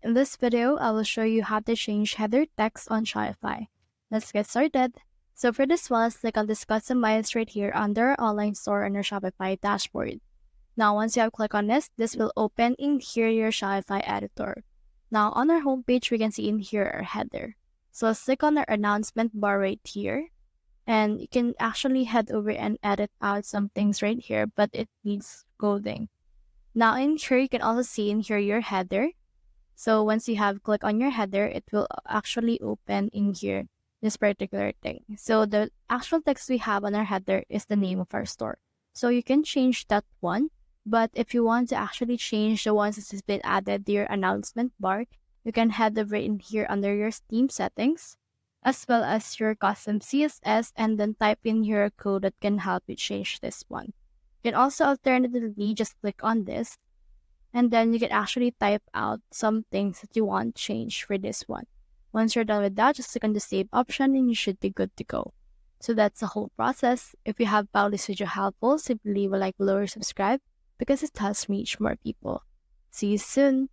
In this video, I will show you how to change header text on Shopify. Let's get started. So for this one, let's click on this customize right here under our online store on your Shopify dashboard. Now, once you have clicked on this will open in here your Shopify editor. Now, on our homepage, we can see in here our header. So let's click on our announcement bar right here. And you can actually head over and edit out some things right here, but it needs coding. Now in here, you can also see in here your header. So once you have clicked on your header, it will actually open in here this particular thing. So the actual text we have on our header is the name of our store. So you can change that one. But if you want to actually change the ones that has been added to your announcement bar, you can head over in here under your Steam settings, as well as your custom CSS, and then type in your code that can help you change this one. You can also alternatively just click on this, and then you can actually type out some things that you want change for this one. Once you're done with that, just click on the save option and you should be good to go. So that's the whole process. If you have found this video helpful, simply leave a like below or subscribe because it helps reach more people. See you soon!